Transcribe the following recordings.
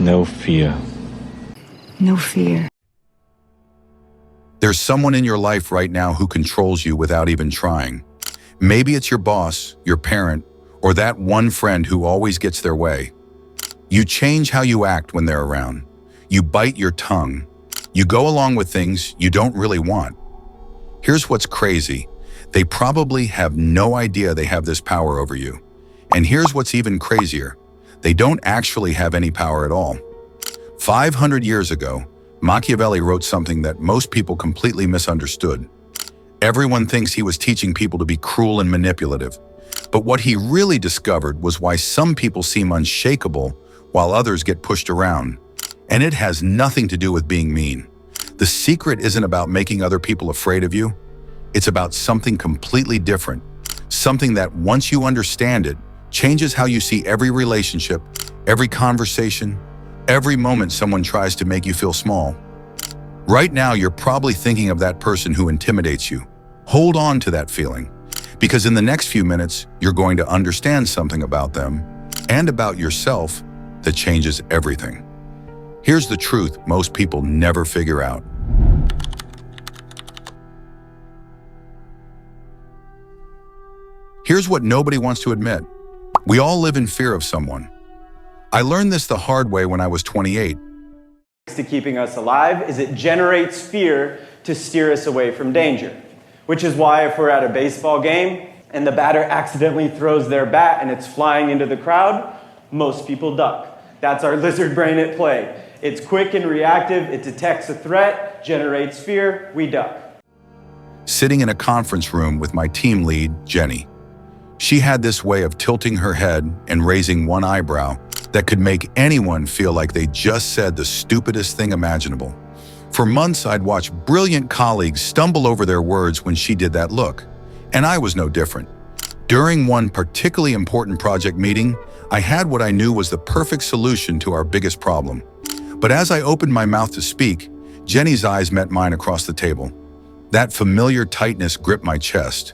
No fear. No fear. There's someone in your life right now who controls you without even trying. Maybe it's your boss, your parent, or that one friend who always gets their way. You change how you act when they're around. You bite your tongue. You go along with things you don't really want. Here's what's crazy. They probably have no idea they have this power over you. And here's what's even crazier. They don't actually have any power at all. 500 years ago, Machiavelli wrote something that most people completely misunderstood. Everyone thinks he was teaching people to be cruel and manipulative. But what he really discovered was why some people seem unshakable while others get pushed around. And it has nothing to do with being mean. The secret isn't about making other people afraid of you. It's about something completely different. Something that, once you understand it, changes how you see every relationship, every conversation, every moment someone tries to make you feel small. Right now, you're probably thinking of that person who intimidates you. Hold on to that feeling, because in the next few minutes, you're going to understand something about them and about yourself that changes everything. Here's the truth most people never figure out. Here's what nobody wants to admit. We all live in fear of someone. I learned this the hard way when I was 28. To keeping us alive is it generates fear to steer us away from danger. Which is why if we're at a baseball game and the batter accidentally throws their bat and it's flying into the crowd, most people duck. That's our lizard brain at play. It's quick and reactive, it detects a threat, generates fear, we duck. Sitting in a conference room with my team lead, Jenny. She had this way of tilting her head and raising one eyebrow that could make anyone feel like they just said the stupidest thing imaginable. For months, I'd watch brilliant colleagues stumble over their words when she did that look, and I was no different. During one particularly important project meeting, I had what I knew was the perfect solution to our biggest problem. But as I opened my mouth to speak, Jenny's eyes met mine across the table. That familiar tightness gripped my chest.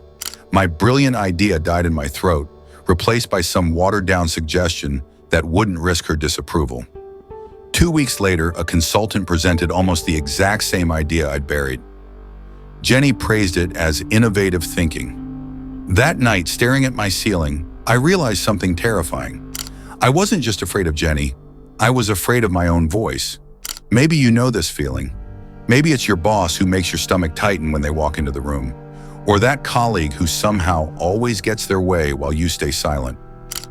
My brilliant idea died in my throat, replaced by some watered-down suggestion that wouldn't risk her disapproval. 2 weeks later, a consultant presented almost the exact same idea I'd buried. Jenny praised it as innovative thinking. That night, staring at my ceiling, I realized something terrifying. I wasn't just afraid of Jenny, I was afraid of my own voice. Maybe you know this feeling. Maybe it's your boss who makes your stomach tighten when they walk into the room, or that colleague who somehow always gets their way while you stay silent.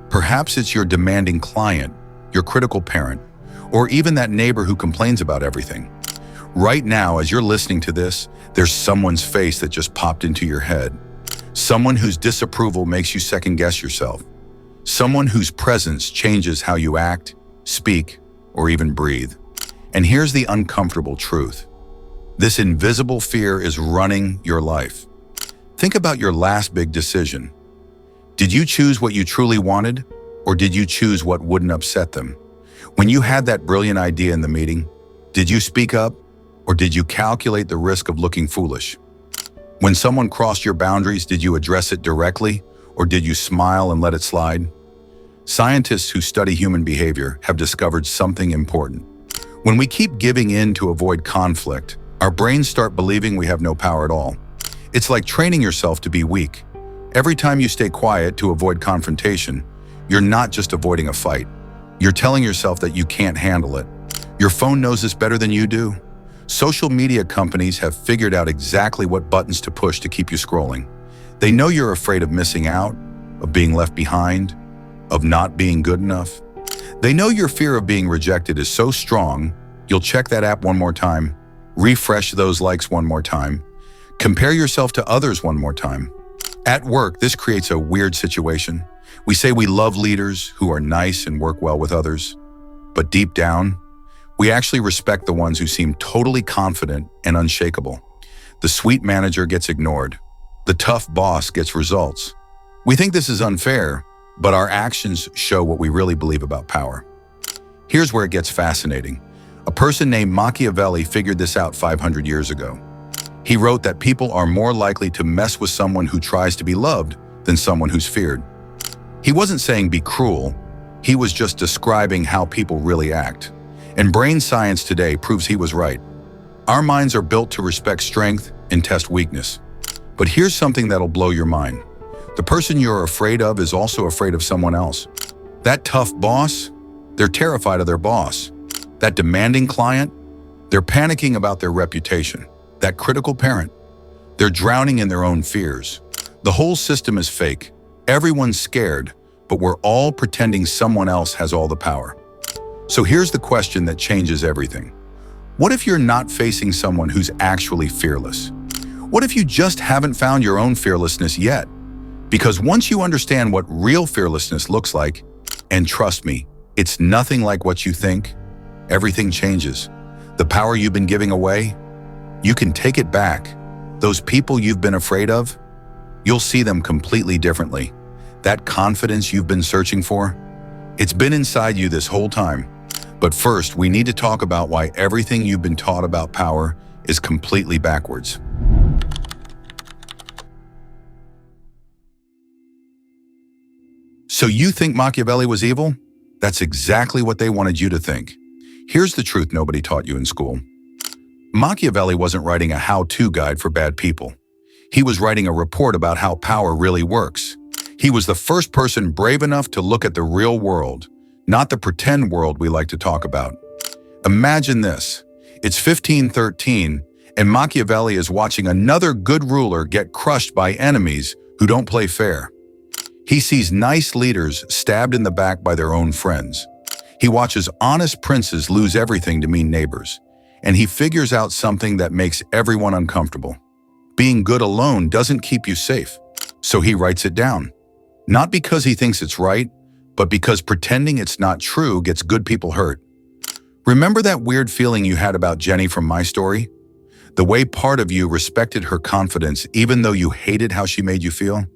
Perhaps it's your demanding client, your critical parent, or even that neighbor who complains about everything. Right now, as you're listening to this, there's someone's face that just popped into your head. Someone whose disapproval makes you second-guess yourself. Someone whose presence changes how you act, speak, or even breathe. And here's the uncomfortable truth. This invisible fear is running your life. Think about your last big decision. Did you choose what you truly wanted, or did you choose what wouldn't upset them? When you had that brilliant idea in the meeting, did you speak up, or did you calculate the risk of looking foolish? When someone crossed your boundaries, did you address it directly, or did you smile and let it slide? Scientists who study human behavior have discovered something important. When we keep giving in to avoid conflict, our brains start believing we have no power at all. It's like training yourself to be weak. Every time you stay quiet to avoid confrontation, you're not just avoiding a fight. You're telling yourself that you can't handle it. Your phone knows this better than you do. Social media companies have figured out exactly what buttons to push to keep you scrolling. They know you're afraid of missing out, of being left behind, of not being good enough. They know your fear of being rejected is so strong, you'll check that app one more time, refresh those likes one more time, compare yourself to others one more time. At work, this creates a weird situation. We say we love leaders who are nice and work well with others, but deep down, we actually respect the ones who seem totally confident and unshakable. The sweet manager gets ignored. The tough boss gets results. We think this is unfair, but our actions show what we really believe about power. Here's where it gets fascinating. A person named Machiavelli figured this out 500 years ago. He wrote that people are more likely to mess with someone who tries to be loved than someone who's feared. He wasn't saying be cruel. He was just describing how people really act. And brain science today proves he was right. Our minds are built to respect strength and test weakness. But here's something that'll blow your mind. The person you're afraid of is also afraid of someone else. That tough boss, they're terrified of their boss. That demanding client, they're panicking about their reputation. That critical parent, they're drowning in their own fears. The whole system is fake. Everyone's scared, but we're all pretending someone else has all the power. So here's the question that changes everything. What if you're not facing someone who's actually fearless? What if you just haven't found your own fearlessness yet? Because once you understand what real fearlessness looks like, and trust me, it's nothing like what you think, everything changes. The power you've been giving away, you can take it back. Those people you've been afraid of, you'll see them completely differently. That confidence you've been searching for, it's been inside you this whole time. But first, we need to talk about why everything you've been taught about power is completely backwards. So you think Machiavelli was evil? That's exactly what they wanted you to think. Here's the truth nobody taught you in school. Machiavelli wasn't writing a how-to guide for bad people. He was writing a report about how power really works. He was the first person brave enough to look at the real world, not the pretend world we like to talk about. Imagine this. It's 1513, and Machiavelli is watching another good ruler get crushed by enemies who don't play fair. He sees nice leaders stabbed in the back by their own friends. He watches honest princes lose everything to mean neighbors. And he figures out something that makes everyone uncomfortable. Being good alone doesn't keep you safe. So he writes it down. Not because he thinks it's right, but because pretending it's not true gets good people hurt. Remember that weird feeling you had about Jenny from my story? The way part of you respected her confidence even though you hated how she made you feel?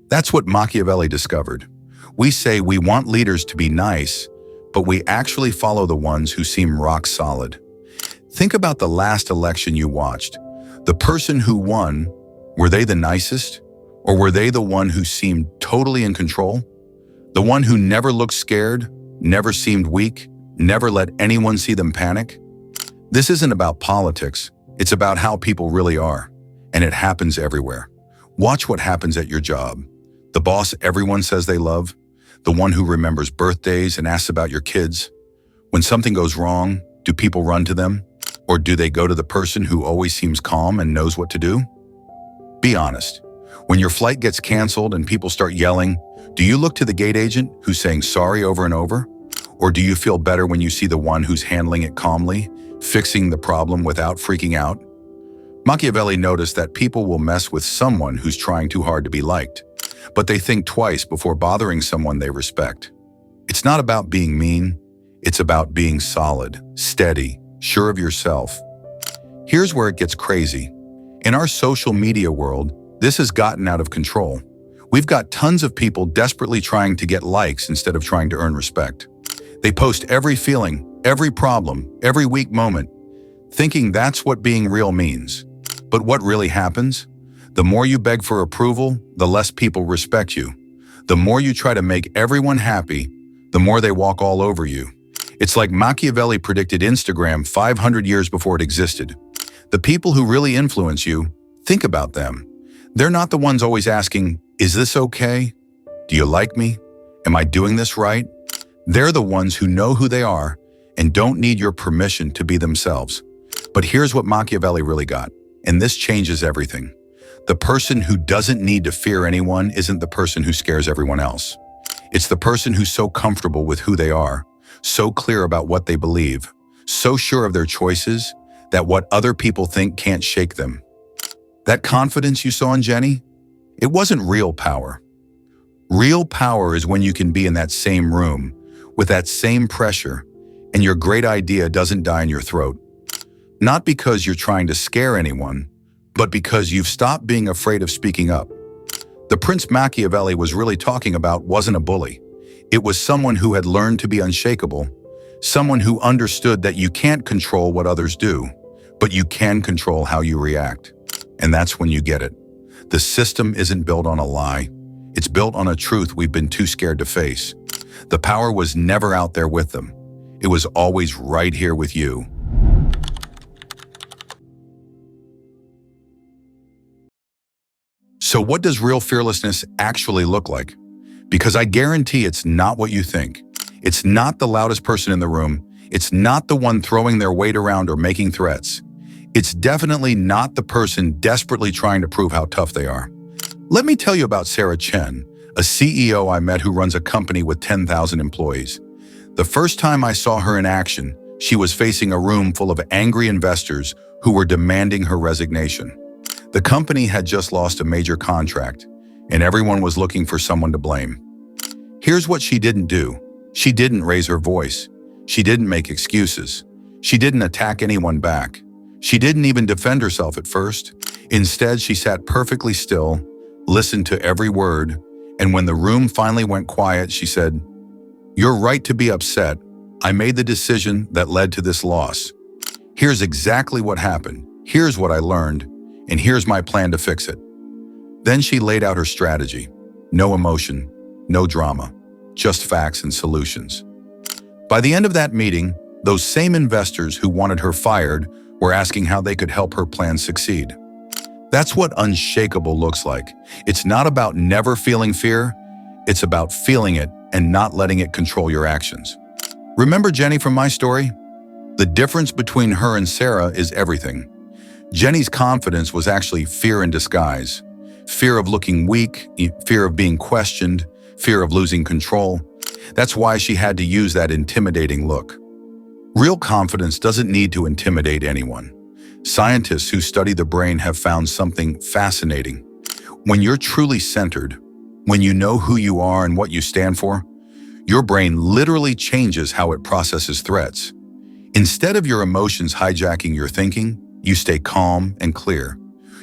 That's what Machiavelli discovered. We say we want leaders to be nice, but we actually follow the ones who seem rock solid. Think about the last election you watched. The person who won, were they the nicest? Or were they the one who seemed totally in control? The one who never looked scared, never seemed weak, never let anyone see them panic? This isn't about politics. It's about how people really are. And it happens everywhere. Watch what happens at your job. The boss everyone says they love, the one who remembers birthdays and asks about your kids. When something goes wrong, do people run to them? Or do they go to the person who always seems calm and knows what to do? Be honest. When your flight gets canceled and people start yelling, do you look to the gate agent who's saying sorry over and over? Or do you feel better when you see the one who's handling it calmly, fixing the problem without freaking out? Machiavelli noticed that people will mess with someone who's trying too hard to be liked, but they think twice before bothering someone they respect. It's not about being mean, it's about being solid, steady, sure of yourself. Here's where it gets crazy. In our social media world, this has gotten out of control. We've got tons of people desperately trying to get likes instead of trying to earn respect. They post every feeling, every problem, every weak moment, thinking that's what being real means. But what really happens? The more you beg for approval, the less people respect you. The more you try to make everyone happy, the more they walk all over you. It's like Machiavelli predicted Instagram 500 years before it existed. The people who really influence you, think about them. They're not the ones always asking, is this okay? Do you like me? Am I doing this right? They're the ones who know who they are and don't need your permission to be themselves. But here's what Machiavelli really got, and this changes everything. The person who doesn't need to fear anyone isn't the person who scares everyone else. It's the person who's so comfortable with who they are, so clear about what they believe, so sure of their choices that what other people think can't shake them. That confidence you saw in Jenny, it wasn't real power. Real power is when you can be in that same room with that same pressure and your great idea doesn't die in your throat. Not because you're trying to scare anyone, but because you've stopped being afraid of speaking up. The Prince Machiavelli was really talking about wasn't a bully. It was someone who had learned to be unshakable, someone who understood that you can't control what others do, but you can control how you react. And that's when you get it. The system isn't built on a lie. It's built on a truth we've been too scared to face. The power was never out there with them. It was always right here with you. So what does real fearlessness actually look like? Because I guarantee it's not what you think. It's not the loudest person in the room. It's not the one throwing their weight around or making threats. It's definitely not the person desperately trying to prove how tough they are. Let me tell you about Sarah Chen, a CEO I met who runs a company with 10,000 employees. The first time I saw her in action, she was facing a room full of angry investors who were demanding her resignation. The company had just lost a major contract, and everyone was looking for someone to blame. Here's what she didn't do. She didn't raise her voice. She didn't make excuses. She didn't attack anyone back. She didn't even defend herself at first. Instead, she sat perfectly still, listened to every word, and when the room finally went quiet, she said, "You're right to be upset. I made the decision that led to this loss. Here's exactly what happened. Here's what I learned, and here's my plan to fix it." Then she laid out her strategy. No emotion, no drama, just facts and solutions. By the end of that meeting, those same investors who wanted her fired were asking how they could help her plan succeed. That's what unshakable looks like. It's not about never feeling fear. It's about feeling it and not letting it control your actions. Remember Jenny from my story? The difference between her and Sarah is everything. Jenny's confidence was actually fear in disguise. Fear of looking weak, fear of being questioned, fear of losing control. That's why she had to use that intimidating look. Real confidence doesn't need to intimidate anyone. Scientists who study the brain have found something fascinating. When you're truly centered, when you know who you are and what you stand for, your brain literally changes how it processes threats. Instead of your emotions hijacking your thinking, you stay calm and clear.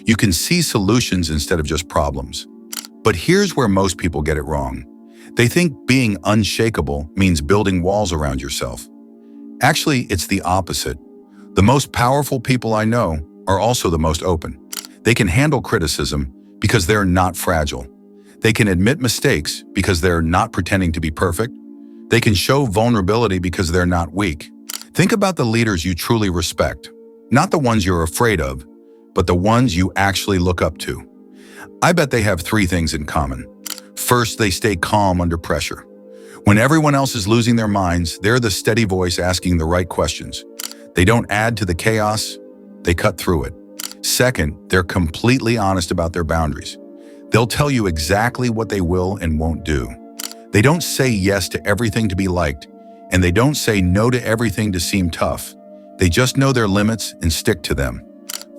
You can see solutions instead of just problems. But here's where most people get it wrong. They think being unshakable means building walls around yourself. Actually, it's the opposite. The most powerful people I know are also the most open. They can handle criticism because they're not fragile. They can admit mistakes because they're not pretending to be perfect. They can show vulnerability because they're not weak. Think about the leaders you truly respect, not the ones you're afraid of, but the ones you actually look up to. I bet they have three things in common. First, they stay calm under pressure. When everyone else is losing their minds, they're the steady voice asking the right questions. They don't add to the chaos, they cut through it. Second, they're completely honest about their boundaries. They'll tell you exactly what they will and won't do. They don't say yes to everything to be liked, and they don't say no to everything to seem tough. They just know their limits and stick to them.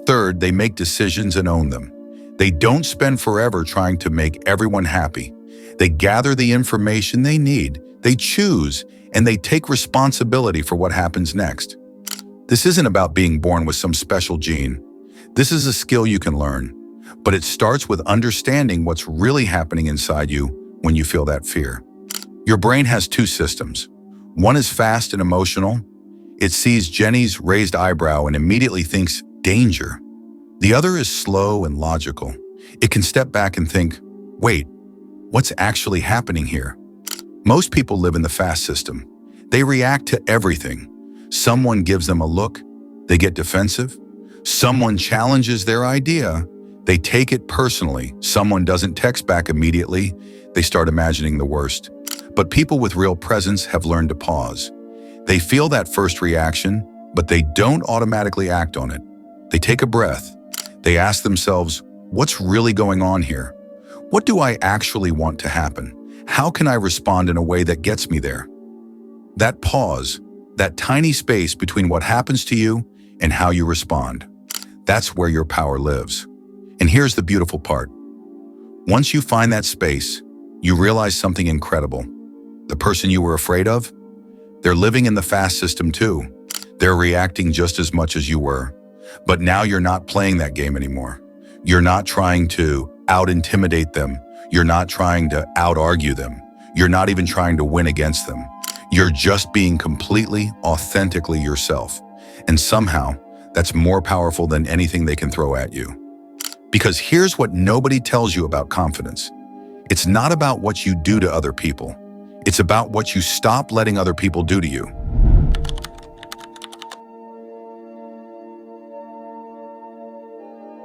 Third, they make decisions and own them. They don't spend forever trying to make everyone happy. They gather the information they need, they choose, and they take responsibility for what happens next. This isn't about being born with some special gene. This is a skill you can learn, but it starts with understanding what's really happening inside you when you feel that fear. Your brain has two systems. One is fast and emotional. It sees Jenny's raised eyebrow and immediately thinks danger. The other is slow and logical. It can step back and think, wait, what's actually happening here? Most people live in the fast system. They react to everything. Someone gives them a look, they get defensive. Someone challenges their idea, they take it personally. Someone doesn't text back immediately, they start imagining the worst. But people with real presence have learned to pause. They feel that first reaction, but they don't automatically act on it. They take a breath. They ask themselves, what's really going on here? What do I actually want to happen? How can I respond in a way that gets me there? That pause, that tiny space between what happens to you and how you respond, that's where your power lives. And here's the beautiful part. Once you find that space, you realize something incredible. The person you were afraid of, they're living in the fast system too. They're reacting just as much as you were. But now you're not playing that game anymore. You're not trying to out-intimidate them. You're not trying to out-argue them. You're not even trying to win against them. You're just being completely, authentically yourself. And somehow, that's more powerful than anything they can throw at you. Because here's what nobody tells you about confidence. It's not about what you do to other people. It's about what you stop letting other people do to you.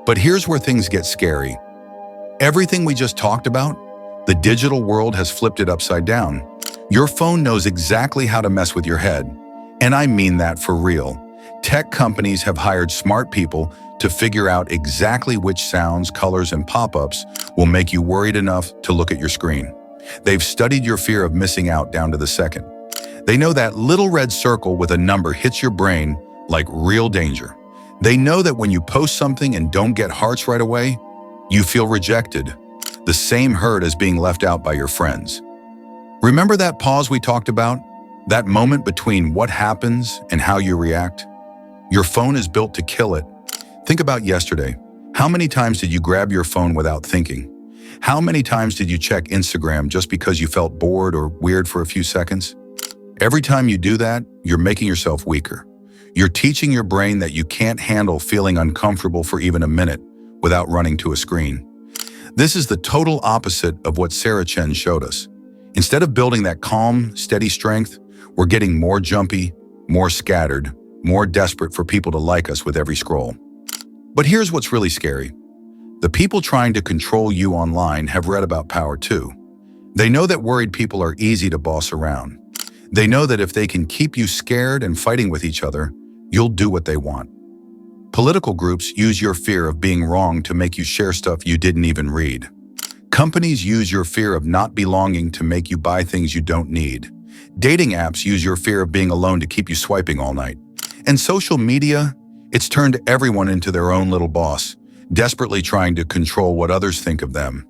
But here's where things get scary. Everything we just talked about, the digital world has flipped it upside down. Your phone knows exactly how to mess with your head. And I mean that for real. Tech companies have hired smart people to figure out exactly which sounds, colors, and pop-ups will make you worried enough to look at your screen. They've studied your fear of missing out down to the second. They know that little red circle with a number hits your brain like real danger. They know that when you post something and don't get hearts right away, you feel rejected, the same hurt as being left out by your friends. Remember that pause we talked about? That moment between what happens and how you react? Your phone is built to kill it. Think about yesterday. How many times did you grab your phone without thinking? How many times did you check Instagram just because you felt bored or weird for a few seconds? Every time you do that, you're making yourself weaker. You're teaching your brain that you can't handle feeling uncomfortable for even a minute without running to a screen. This is the total opposite of what Sarah Chen showed us. Instead of building that calm, steady strength, we're getting more jumpy, more scattered, more desperate for people to like us with every scroll. But here's what's really scary. The people trying to control you online have read about power too. They know that worried people are easy to boss around. They know that if they can keep you scared and fighting with each other, you'll do what they want. Political groups use your fear of being wrong to make you share stuff you didn't even read. Companies use your fear of not belonging to make you buy things you don't need. Dating apps use your fear of being alone to keep you swiping all night. And social media, it's turned everyone into their own little boss, desperately trying to control what others think of them.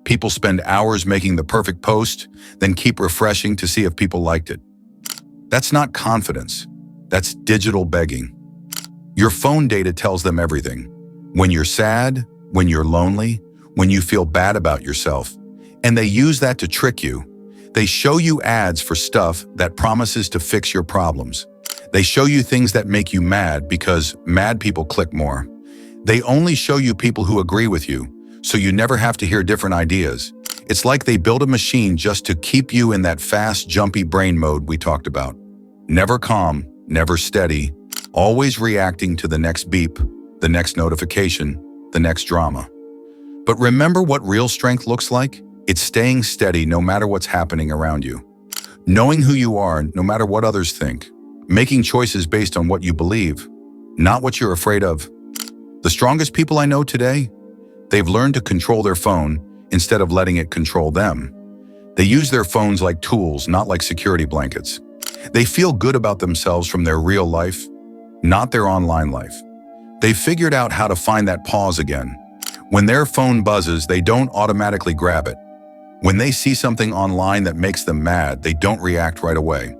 People spend hours making the perfect post, then keep refreshing to see if people liked it. That's not confidence. That's digital begging. Your phone data tells them everything. When you're sad, when you're lonely, when you feel bad about yourself. And they use that to trick you. They show you ads for stuff that promises to fix your problems. They show you things that make you mad because mad people click more. They only show you people who agree with you, so you never have to hear different ideas. It's like they build a machine just to keep you in that fast, jumpy brain mode we talked about. Never calm, never steady, always reacting to the next beep, the next notification, the next drama. But remember what real strength looks like? It's staying steady no matter what's happening around you. Knowing who you are no matter what others think. Making choices based on what you believe, not what you're afraid of. The strongest people I know today, they've learned to control their phone instead of letting it control them. They use their phones like tools, not like security blankets. They feel good about themselves from their real life, not their online life. They've figured out how to find that pause again. When their phone buzzes, they don't automatically grab it. When they see something online that makes them mad, they don't react right away.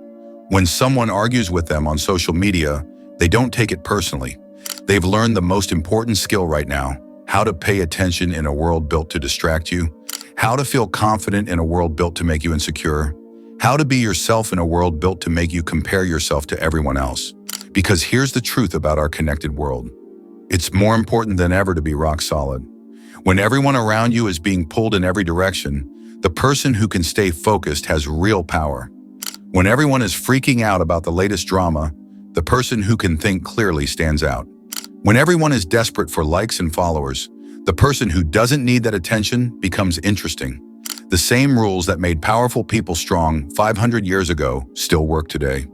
When someone argues with them on social media, they don't take it personally. They've learned the most important skill right now, how to pay attention in a world built to distract you, how to feel confident in a world built to make you insecure, how to be yourself in a world built to make you compare yourself to everyone else. Because here's the truth about our connected world. It's more important than ever to be rock solid. When everyone around you is being pulled in every direction, the person who can stay focused has real power. When everyone is freaking out about the latest drama, the person who can think clearly stands out. When everyone is desperate for likes and followers, the person who doesn't need that attention becomes interesting. The same rules that made powerful people strong 500 years ago still work today.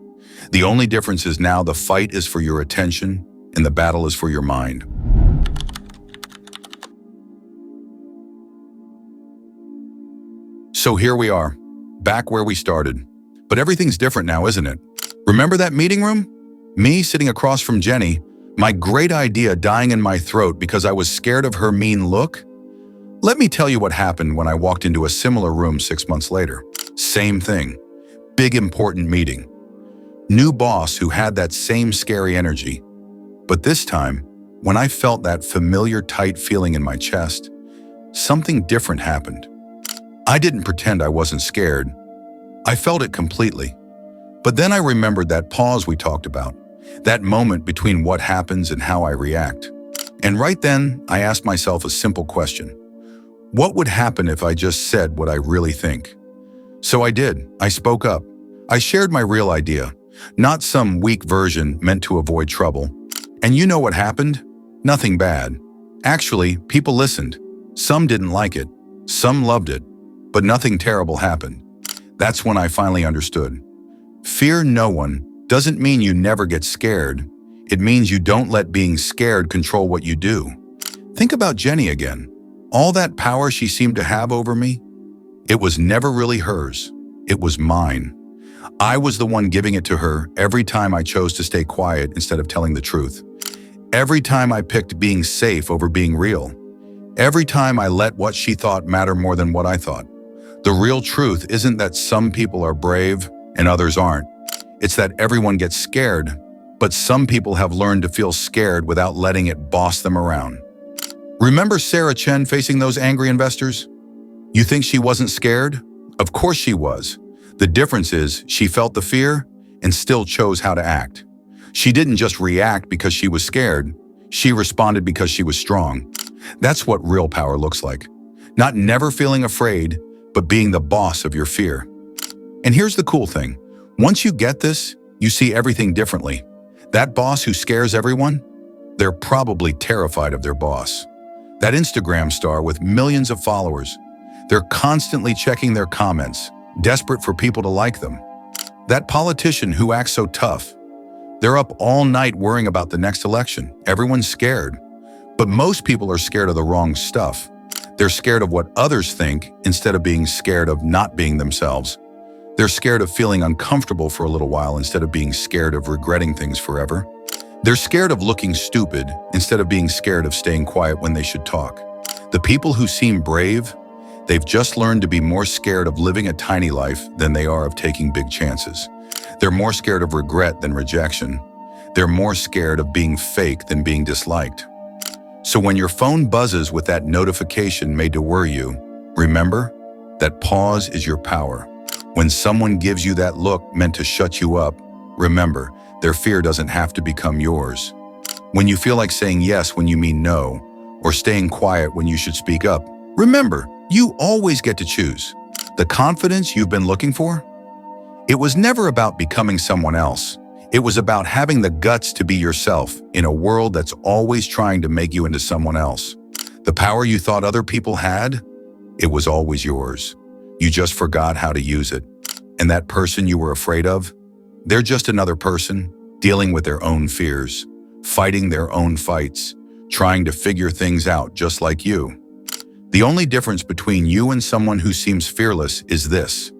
The only difference is now the fight is for your attention and the battle is for your mind. So here we are, back where we started. But everything's different now, isn't it? Remember that meeting room? Me sitting across from Jenny, my great idea dying in my throat because I was scared of her mean look? Let me tell you what happened when I walked into a similar room 6 months later. Same thing. Big important meeting. New boss who had that same scary energy. But this time, when I felt that familiar tight feeling in my chest, something different happened. I didn't pretend I wasn't scared. I felt it completely. But then I remembered that pause we talked about, that moment between what happens and how I react. And right then, I asked myself a simple question. What would happen if I just said what I really think? So I did. I spoke up. I shared my real idea, not some weak version meant to avoid trouble. And you know what happened? Nothing bad. Actually, people listened. Some didn't like it, some loved it, but nothing terrible happened. That's when I finally understood. Fear no one doesn't mean you never get scared. It means you don't let being scared control what you do. Think about Jenny again. All that power she seemed to have over me, it was never really hers. It was mine. I was the one giving it to her every time I chose to stay quiet instead of telling the truth. Every time I picked being safe over being real. Every time I let what she thought matter more than what I thought. The real truth isn't that some people are brave and others aren't. It's that everyone gets scared, but some people have learned to feel scared without letting it boss them around. Remember Sarah Chen facing those angry investors? You think she wasn't scared? Of course she was. The difference is she felt the fear and still chose how to act. She didn't just react because she was scared. She responded because she was strong. That's what real power looks like. Not never feeling afraid, but being the boss of your fear. And here's the cool thing. Once you get this, you see everything differently. That boss who scares everyone, they're probably terrified of their boss. That Instagram star with millions of followers, they're constantly checking their comments, desperate for people to like them. That politician who acts so tough, they're up all night worrying about the next election. Everyone's scared. But most people are scared of the wrong stuff. They're scared of what others think instead of being scared of not being themselves. They're scared of feeling uncomfortable for a little while instead of being scared of regretting things forever. They're scared of looking stupid instead of being scared of staying quiet when they should talk. The people who seem brave, they've just learned to be more scared of living a tiny life than they are of taking big chances. They're more scared of regret than rejection. They're more scared of being fake than being disliked. So when your phone buzzes with that notification made to worry you, remember that pause is your power. When someone gives you that look meant to shut you up, remember their fear doesn't have to become yours. When you feel like saying yes when you mean no, or staying quiet when you should speak up, remember you always get to choose. The confidence you've been looking for? It was never about becoming someone else. It was about having the guts to be yourself in a world that's always trying to make you into someone else. The power you thought other people had, it was always yours. You just forgot how to use it. And that person you were afraid of, they're just another person dealing with their own fears, fighting their own fights, trying to figure things out just like you. The only difference between you and someone who seems fearless is this.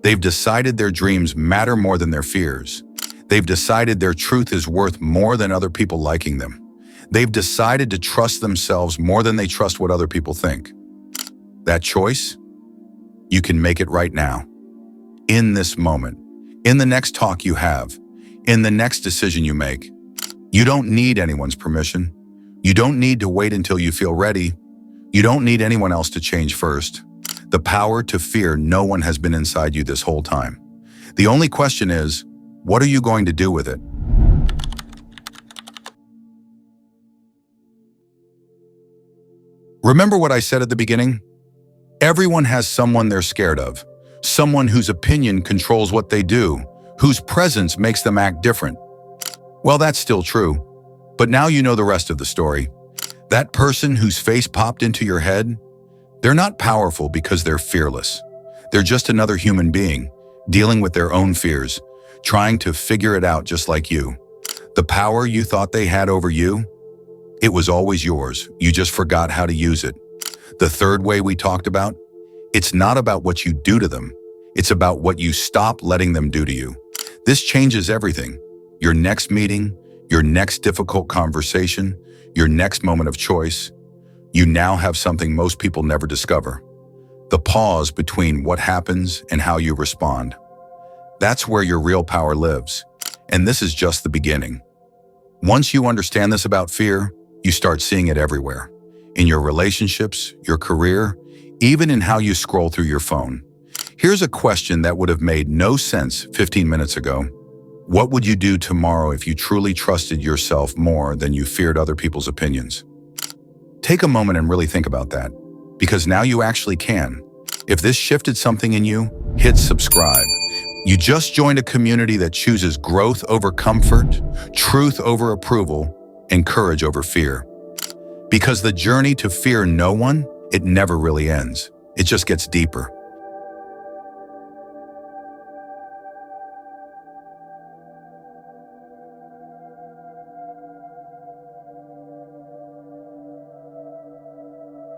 They've decided their dreams matter more than their fears. They've decided their truth is worth more than other people liking them. They've decided to trust themselves more than they trust what other people think. That choice, you can make it right now. In this moment, in the next talk you have, in the next decision you make. You don't need anyone's permission. You don't need to wait until you feel ready. You don't need anyone else to change first. The power to fear no one has been inside you this whole time. The only question is, what are you going to do with it? Remember what I said at the beginning? Everyone has someone they're scared of, someone whose opinion controls what they do, whose presence makes them act different. Well, that's still true, but now you know the rest of the story. That person whose face popped into your head, they're not powerful because they're fearless. They're just another human being, dealing with their own fears, trying to figure it out just like you. The power you thought they had over you, it was always yours. You just forgot how to use it. The third way we talked about, it's not about what you do to them. It's about what you stop letting them do to you. This changes everything. Your next meeting, your next difficult conversation, your next moment of choice. You now have something most people never discover. The pause between what happens and how you respond. That's where your real power lives. And this is just the beginning. Once you understand this about fear, you start seeing it everywhere. In your relationships, your career, even in how you scroll through your phone. Here's a question that would have made no sense 15 minutes ago. What would you do tomorrow if you truly trusted yourself more than you feared other people's opinions? Take a moment and really think about that, because now you actually can. If this shifted something in you, hit subscribe. You just joined a community that chooses growth over comfort, truth over approval, and courage over fear. Because the journey to fear no one, it never really ends. It just gets deeper.